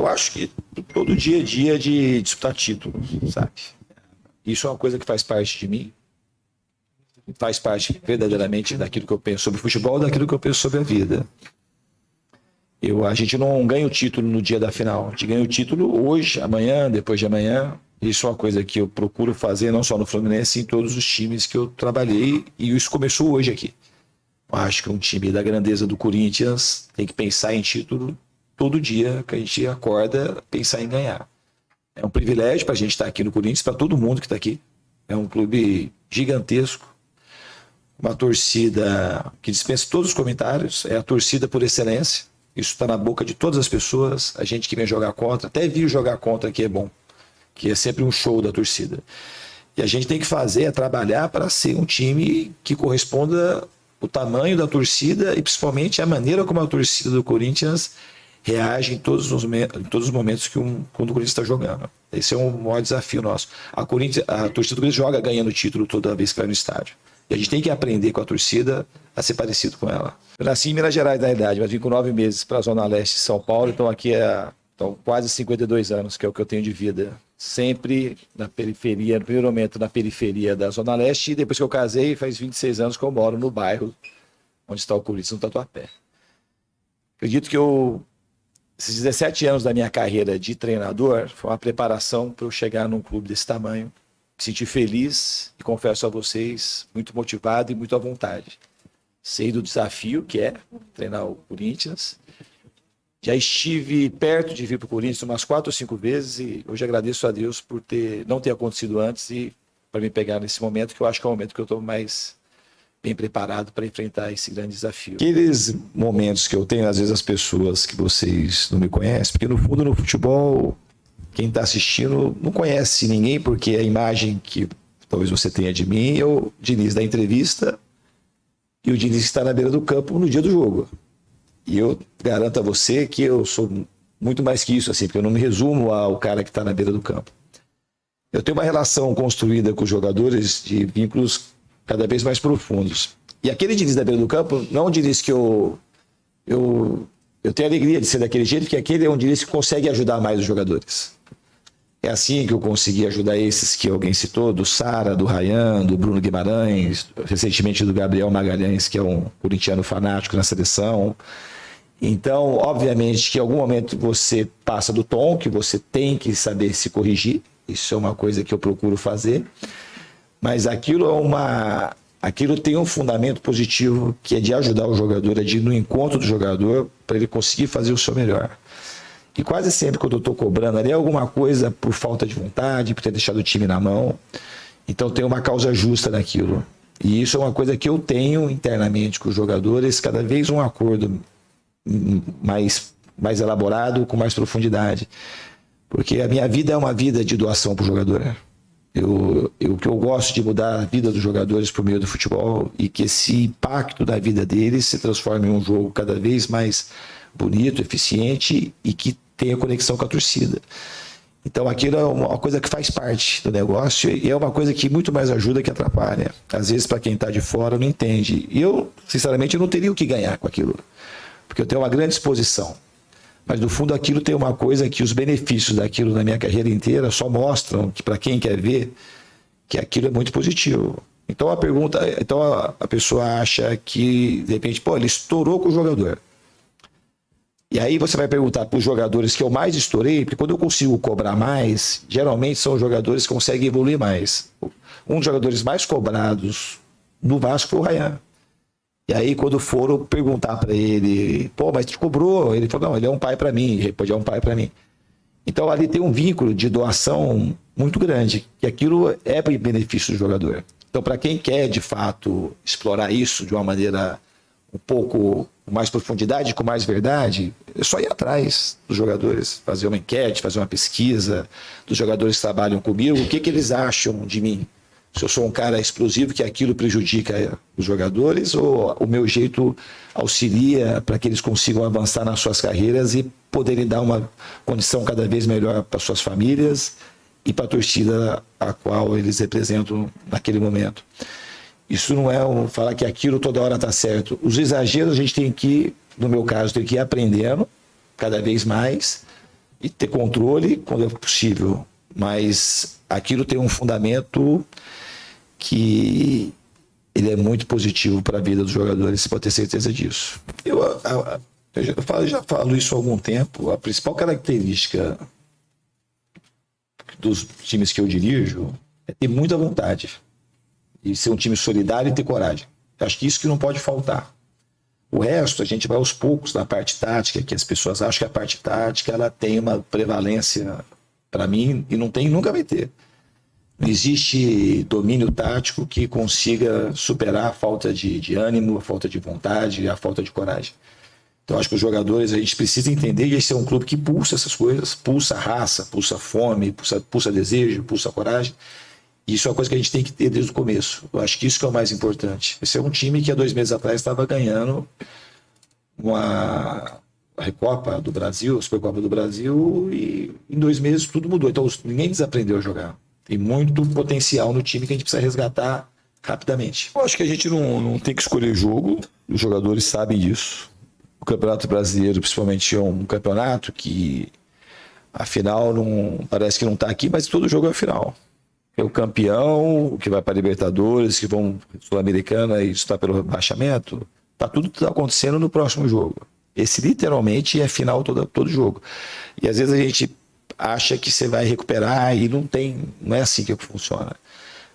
Eu acho que todo dia é dia de disputar título, sabe? Isso é uma coisa que faz parte de mim, faz parte verdadeiramente daquilo que eu penso sobre futebol, daquilo que eu penso sobre a vida. A gente não ganha o título no dia da final, a gente ganha o título hoje, amanhã, depois de amanhã. Isso é uma coisa que eu procuro fazer não só no Fluminense, em todos os times que eu trabalhei, e isso começou hoje aqui. Eu acho que um time da grandeza do Corinthians tem que pensar em título todo dia que a gente acorda, pensar em ganhar. É um privilégio para a gente estar aqui no Corinthians, para todo mundo que está aqui. É um clube gigantesco, uma torcida que dispensa todos os comentários, é a torcida por excelência. Isso está na boca de todas as pessoas. A gente que vem jogar contra, até vir jogar contra aqui é bom, que é sempre um show da torcida. E a gente tem que fazer, é trabalhar para ser um time que corresponda o tamanho da torcida e principalmente a maneira como a torcida do Corinthians reage em todos os momentos quando o Corinthians está jogando. Esse é o maior desafio nosso. A torcida do Corinthians joga ganhando título toda vez que vai no estádio. E a gente tem que aprender com a torcida a ser parecido com ela. Eu nasci em Minas Gerais, na idade, mas vim com 9 meses para a Zona Leste de São Paulo, então aqui então, quase 52 anos, que é o que eu tenho de vida. Sempre na periferia, no primeiro momento na periferia da Zona Leste, e depois que eu casei, faz 26 anos que eu moro no bairro onde está o Corinthians, no Tatuapé. Acredito que esses 17 anos da minha carreira de treinador foi uma preparação para eu chegar num clube desse tamanho, me sentir feliz e, confesso a vocês, muito motivado e muito à vontade. Sei do desafio que é treinar o Corinthians. Já estive perto de vir para o Corinthians umas 4 ou 5 vezes e hoje agradeço a Deus por não ter acontecido antes e para me pegar nesse momento, que eu acho que é o momento que eu estou mais bem preparado para enfrentar esse grande desafio. Aqueles momentos que eu tenho, às vezes, as pessoas que vocês não me conhecem, porque no fundo no futebol, quem está assistindo não conhece ninguém, porque a imagem que talvez você tenha de mim é o Diniz da entrevista e o Diniz que está na beira do campo no dia do jogo. E eu garanto a você que eu sou muito mais que isso, assim, porque eu não me resumo ao cara que está na beira do campo. Eu tenho uma relação construída com os jogadores de vínculos cada vez mais profundos. E aquele Diniz da beira do campo não é um Diniz que eu tenho alegria de ser daquele jeito, porque aquele é um Diniz que consegue ajudar mais os jogadores. É assim que eu consegui ajudar esses que alguém citou, do Sara, do Ryan, do Bruno Guimarães, recentemente do Gabriel Magalhães, que é um corintiano fanático na seleção. Então, obviamente que em algum momento você passa do tom, que você tem que saber se corrigir. Isso é uma coisa que eu procuro fazer. Mas aquilo tem um fundamento positivo, que é de ajudar o jogador, é de ir no encontro do jogador para ele conseguir fazer o seu melhor. E quase sempre quando eu estou cobrando ali alguma coisa por falta de vontade, por ter deixado o time na mão. Então tem uma causa justa naquilo. E isso é uma coisa que eu tenho internamente com os jogadores, cada vez um acordo mais elaborado, com mais profundidade. Porque a minha vida é uma vida de doação para o jogador. O que eu gosto de mudar a vida dos jogadores por meio do futebol e que esse impacto da vida deles se transforme em um jogo cada vez mais bonito, eficiente e que tenha conexão com a torcida. Então aquilo é uma coisa que faz parte do negócio e é uma coisa que muito mais ajuda que atrapalha. Às vezes, para quem está de fora, não entende. E eu, sinceramente, não teria o que ganhar com aquilo, porque eu tenho uma grande exposição. Mas, no fundo, aquilo tem uma coisa que os benefícios daquilo na minha carreira inteira só mostram que, para quem quer ver, que aquilo é muito positivo. Então a pessoa acha que, de repente, ele estourou com o jogador. E aí você vai perguntar para os jogadores que eu mais estourei, porque quando eu consigo cobrar mais, geralmente são os jogadores que conseguem evoluir mais. Um dos jogadores mais cobrados no Vasco foi o Ryan. E aí quando foram perguntar para ele, mas te cobrou? Ele falou, não, ele é um pai para mim, ele pode é um pai para mim. Então ali tem um vínculo de doação muito grande, e aquilo é para benefício do jogador. Então para quem quer de fato explorar isso de uma maneira um pouco com mais profundidade, com mais verdade, é só ir atrás dos jogadores, fazer uma enquete, fazer uma pesquisa dos jogadores que trabalham comigo, o que eles acham de mim. Se eu sou um cara explosivo, que aquilo prejudica os jogadores, ou o meu jeito auxilia para que eles consigam avançar nas suas carreiras e poderem dar uma condição cada vez melhor para suas famílias e para a torcida a qual eles representam naquele momento. Isso não é falar que aquilo toda hora está certo. Os exageros a gente tem que, no meu caso, tem que ir aprendendo cada vez mais e ter controle quando é possível. Mas aquilo tem um fundamento que ele é muito positivo para a vida dos jogadores, você pode ter certeza disso. Já falo isso há algum tempo. A principal característica dos times que eu dirijo é ter muita vontade e ser um time solidário e ter coragem. Eu acho que isso que não pode faltar. O resto, a gente vai aos poucos na parte tática, que as pessoas acham que a parte tática ela tem uma prevalência para mim e não tem, nunca vai ter. Não existe domínio tático que consiga superar a falta de ânimo, a falta de vontade, a falta de coragem. Então, acho que os jogadores, a gente precisa entender que esse é um clube que pulsa essas coisas, pulsa raça, pulsa fome, pulsa desejo, pulsa coragem. E isso é uma coisa que a gente tem que ter desde o começo. Eu acho que isso que é o mais importante. Esse é um time que há 2 meses atrás estava ganhando a Recopa do Brasil, a Supercopa do Brasil, e em 2 meses tudo mudou. Então, ninguém desaprendeu a jogar. Tem muito potencial no time que a gente precisa resgatar rapidamente. Eu acho que a gente não tem que escolher jogo, os jogadores sabem disso. O Campeonato Brasileiro, principalmente, é um campeonato que a final não, parece que não está aqui, mas todo jogo é a final. É o campeão, o que vai para a Libertadores, que vão Sul-Americana e está pelo rebaixamento. Tudo acontecendo no próximo jogo. Esse literalmente é final todo jogo. E às vezes a gente acha que você vai recuperar e não é assim que funciona.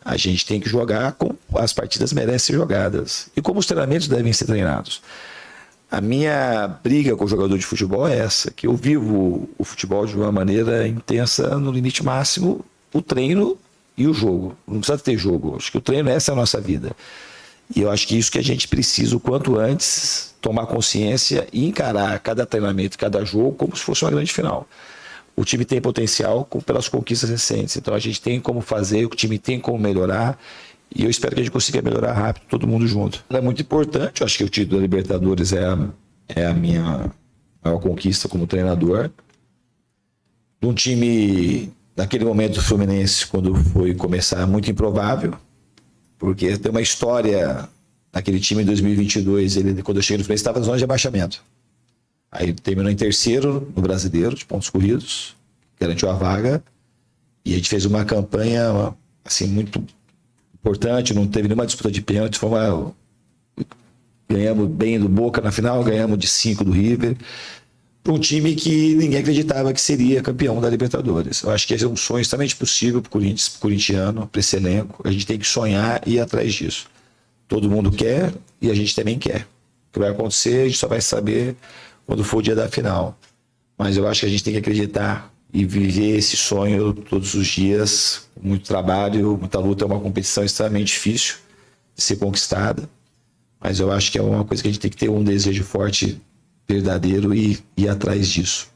A gente tem que jogar como as partidas merecem ser jogadas. E como os treinamentos devem ser treinados. A minha briga com o jogador de futebol é essa, que eu vivo o futebol de uma maneira intensa, no limite máximo, o treino e o jogo. Não precisa ter jogo. Acho que o treino, essa é a nossa vida. E eu acho que isso que a gente precisa, o quanto antes, tomar consciência e encarar cada treinamento, cada jogo, como se fosse uma grande final. O time tem potencial pelas conquistas recentes. Então a gente tem como fazer, o time tem como melhorar. E eu espero que a gente consiga melhorar rápido, todo mundo junto. É muito importante, eu acho que o título da Libertadores é a minha maior conquista como treinador. De um time, naquele momento do Fluminense, quando foi começar, muito improvável, porque tem uma história naquele time em 2022, quando eu cheguei no Fluminense, estava na zona de abaixamento. Aí terminou em terceiro no Brasileiro, de pontos corridos, garantiu a vaga, e a gente fez uma campanha assim, muito importante, não teve nenhuma disputa de pênalti, ganhamos bem do Boca na final, ganhamos de 5 do River, para um time que ninguém acreditava que seria campeão da Libertadores. Eu acho que esse é um sonho extremamente possível para o corintiano, para esse elenco. A gente tem que sonhar e ir atrás disso. Todo mundo quer e a gente também quer. O que vai acontecer, a gente só vai saber quando for o dia da final. Mas eu acho que a gente tem que acreditar e viver esse sonho todos os dias, com muito trabalho, muita luta. É uma competição extremamente difícil de ser conquistada, mas eu acho que é uma coisa que a gente tem que ter um desejo forte, verdadeiro, e ir atrás disso.